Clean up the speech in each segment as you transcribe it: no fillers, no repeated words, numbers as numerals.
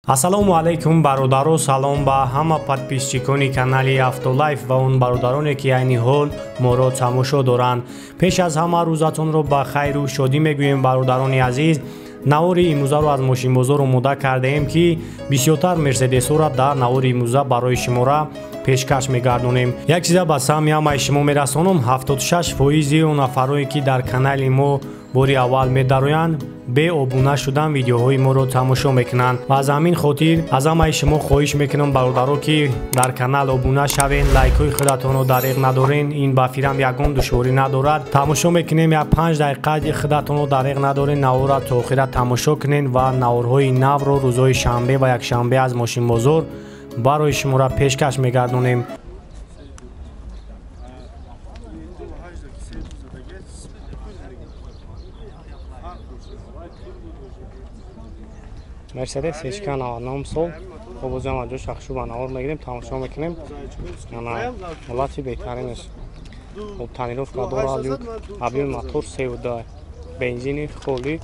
Ассалому алайкум бародаро, салом ба ҳама подписчикони канали Автолайф ва он бародароне ки айни ҳол моро тамошо доранд. Пеш аз ҳама рӯзатонро ба хайру шодӣ мегӯем бародарони азиз. навори имрӯзаро аз мошинбозор омода кардаем ки бисёртар мерседесҳоро дар навори имрӯза барои шумора пешкаш мегардонем. Як чиза ба сами ҳамаи шумо мерасонам, 76% он нафарое ки дар канали мо бори аввал медароянд бе обуна шудан видеоҳои моро тамошо мекунанд ва аз ҳамин хотир аз ҳамаи шумо хоҳиш мекунам бародаро ки дар канал обуна шавен, лайкҳои худатонро дариқ надорен, ин ба фирам ягон душворӣ надорад. Тамошо мекунем, як 5 дақиқа худатонро дариқ надорен, навора то охира тамошо кунен ва наворҳои навро рӯзҳои шанбе ва якшанбе аз мошинбозор барои шумора пешкаш мегардонем. Mercedes H-K 99 sol. Obuzam ajo shakhshu ba nawar megirem, tamasho mekunем. Ana holati behtarin aст. Ob tanirovka dora lyuk, объем мотор 3.2, бензини холи.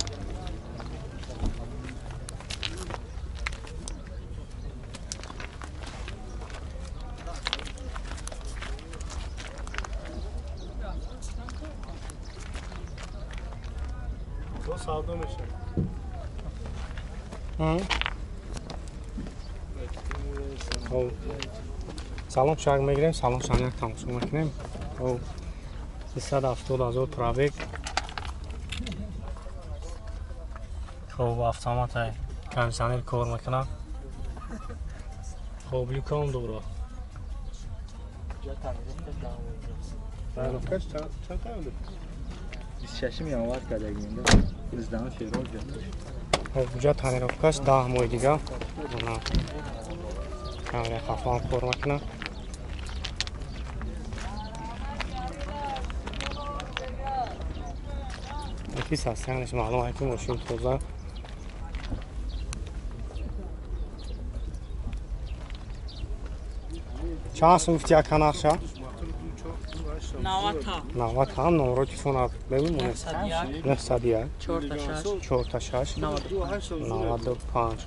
Do savdo meshe. Салом шарк мегирем, салом шанак тамошо мекунем. 370,000 пробег. Хоб автомат кондиционер кор мекунад. Хоб люкам дуро. Тайровкаш чанд тавд? 26 миомад кадагинда. Издан ферол гатош. Ҷа танировкаш 10 моҳи дига камера хафон кор мекунад. Яки састиянаш маълум аст ки мошин тоза чанд сум гуфти яка нарша? 90 ҳам номеро телефона бебин 901 4 95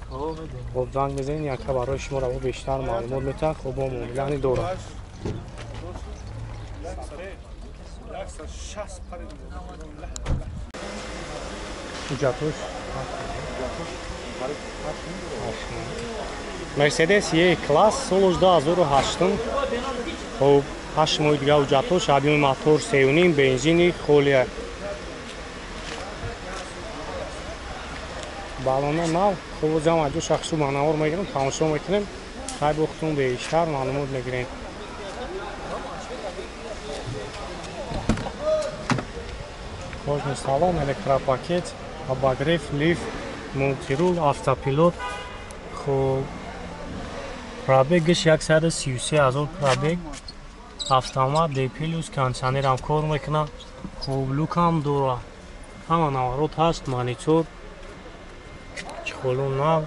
хоб занг мезанед яка барои шумо раво бештар маълумот метавад. хоб бо муомилаани дора Mercedes E-Class сол 2008 хоб 8 моҳи дига ҳуҷҷатош, объеми мотор 3.5, бензини холия. балона нав. хоб ҷам аҷо шахшу ба навор мегирем, тамошо мекунем. хай бо худтон бештар маълумот мегирем. кожни салон, электропакет, обогрев, лифт, мултирул, автопилот. хоб пробегаш 133,000 пробег. автомат D+ кондиционерам кор мекунад. хоб люкам дора. ҳама наворот ҳаст, монитор, чихолу нав.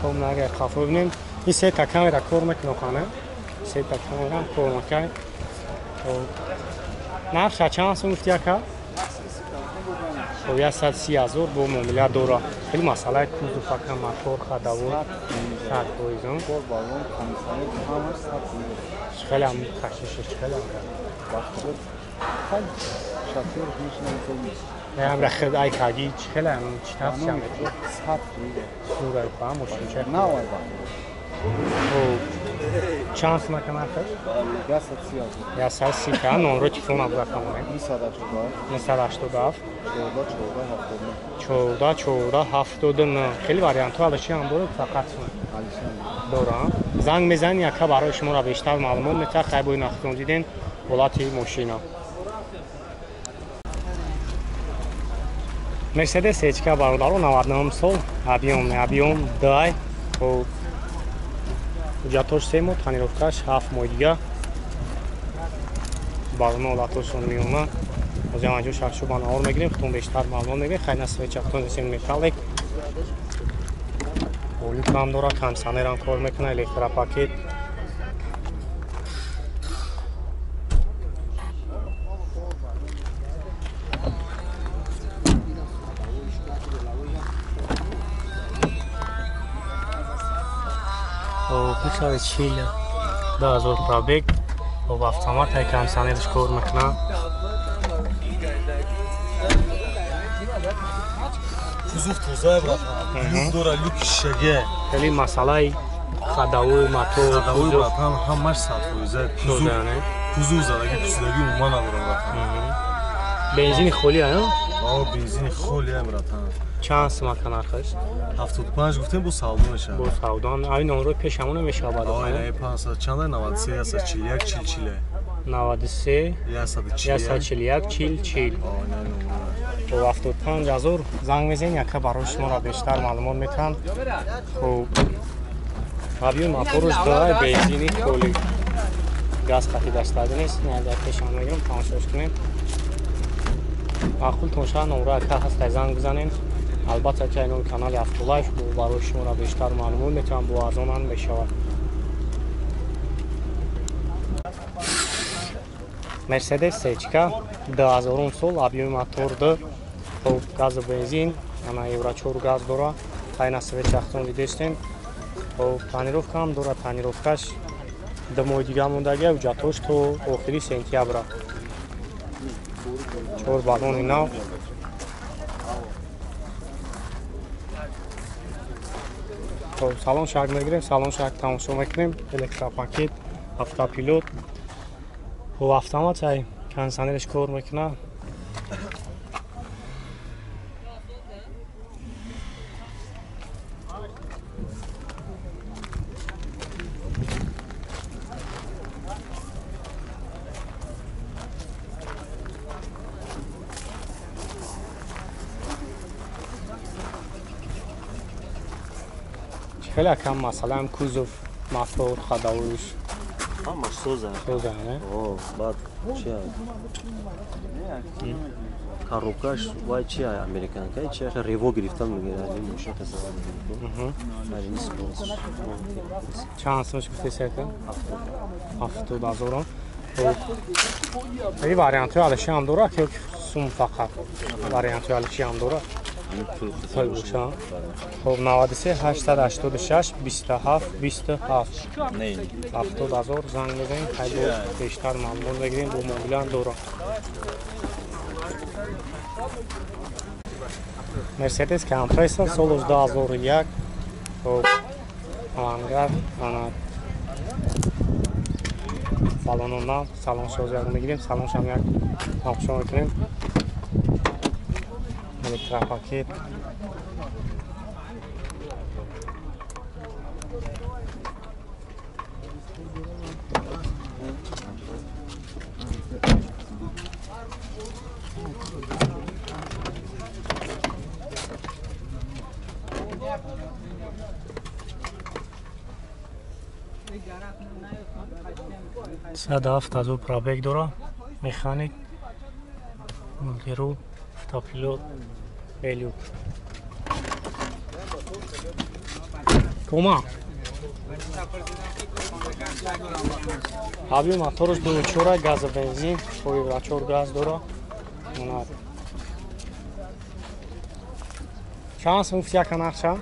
хоб нага хафо бинем. ин сета камера кор мекунад хана. сета камера кор мекунад. нарша чанд сум гуфти яка? 130,000 бо муомила дора. хеле масъалаи кузов фака мотор хадавот 100%. хеле ам хашишш хеле ам рахад ай каги хеле ам читаф ям сурай ба мошин чанд сум камаркаш? 130,000 ка номеро телефона бузакамонем 987 14 хеле вариантҳо алиши ҳам дорад, фақат дорам. занг мезанед, яка барои шуморо бештар маълумот метавад. хай бои нахтон диден ҳолати мошина. Mercedes H-K бародаро 99 сол, объем дай. ҳуҷҷатош 3 моҳ, танировкаш 7 моҳи дига. балона ҳолатошон меомад. озям аҷо шахшу ба навор мегирем, худтон бештар маълумот мегирем. хай насве чаптон десен металлик. Люкам дора, кондиционерам кор мекунад, электропакет. 240 2000 пробег با автомат кондиционерش کار میکنه. кузов тоза брат люк дора люк шиге خیلی مسئله خداوی موتور давой брат ҳамаш 100% кузов задаги пусдаги умма надорам брат бензин холи аё бензини холиам брат чанд сомат нархаш 75 гуфтем бо савдонеша бо савдон ай номро пешамон мешавад ай 500 чанда 93 141 40 93 141 40 با 75000 زنگ بزنید یکا برای شما را بیشتر معلومات میتونم. خب ابیون موتورش داره بنزینی کلی گاز خطی داشته نیست. نه در پیشم میگیرم تماشاش کنیم. معقول تونشه نمره که هست زنگ بزنین. البته که اینو کانال افتولایف برای شما را بیشتر معلومات میتونم با ارزان هم میشود. مرسدس سیچکا 2000 سال ابیون موتور ده گاز و بنزین انا евро 4 газ дора тайна свет чахтон видестем о планировка ҳам дора планировкаш до моҳи дига мондаги уҷатош то охири сентябра 4 балони нав то салон шак мегирем салон шак тамошо мекунем электропакет автопилот бо автомат ай кондиционериш кор мекуна. خیلی کم مثلا کوزوف موتور خداویش همش سوزه نه بعد چی коробкаш вай чи американка чи рево гирифтам мегира ин мошин қасам ин спонс чанд сомш гуфте сетен 70000 ин варианти алиши ҳам дора ки сум фақат варианти алиши ҳам дора той боша. خب 93 886 27 27 70000 زنگ بزنید خیلی بیشتر معلومات بگیریم با موبیلان دورا. مرسدس کامپرسور سال 2001 خب آهنگر آن بالون ناو سالن سازی میگیریم سالنش هم یک آپشن میکنیم الکتروپاکت صدف تازو پرابک داره مکانیک مولتیرو автопилот элюк кома ҳаби моторш 24 газ бензин бо евро 4 газ дора чанд сум фиака нақша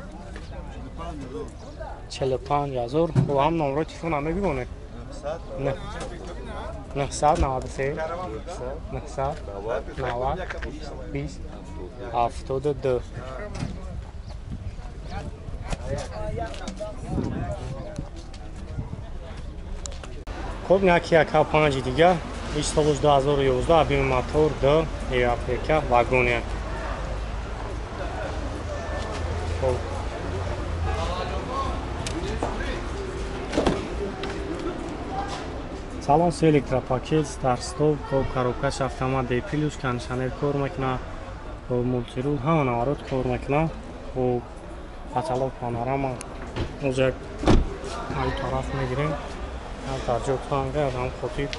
45000 бо ҳам номерои телефон ҳам мебимонед 993 990 20 72 خب یکی یک پنج دیگه 2011 ابی موتور دو ایاپیکا واگونی خب салон се электропакет старт-стоп коробкаш автомат D+ кондиционер кор мекуна мултирул ҳама наворот кор мекуна каталог панорама оҷак ай тараф мегирем дар ҷотанга ҳам хотир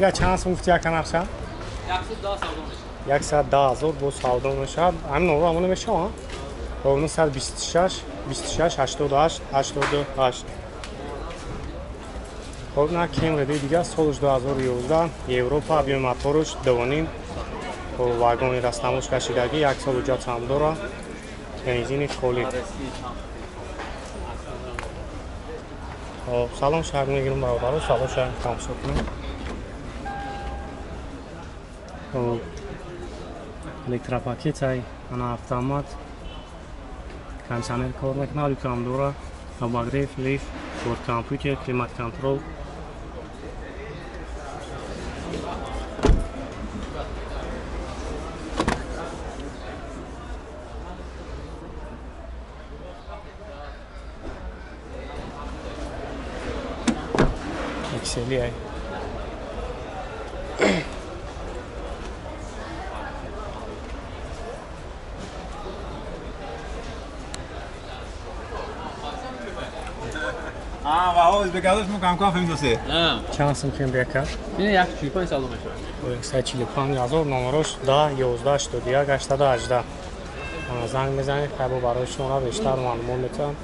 یا چند سوم گفتی یکن افشد؟ 110,000 باز سودا میشد. همین نوع همون میشه ها. با اون 126 88 88. خب نه کیمری دیگه سالش 2011 یوروپا بیو موتورش دوانیم و واگن راستنامش کشیدگی 1 سال جات هم داره. بنزین کلی. خب سلام شهر میگیرم برادر سلام شهر تماشا کنم. خب الکتروپاکت های انا автомат کنسانر کار میکنه ولی کام داره اباگریف لیف بورد کامپیوتر کلیمات کنترل اکسلی های و özbekadış mı kanka filmdosi? چند سم کم بیکر اینه 145 سال میشه 145,000 نمرش 10 11 81 18 زنگ میزنید که برای شما بیشتر معلومات میتونم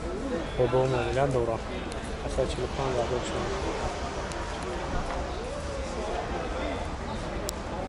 و با موبایل دورا 145,000 شما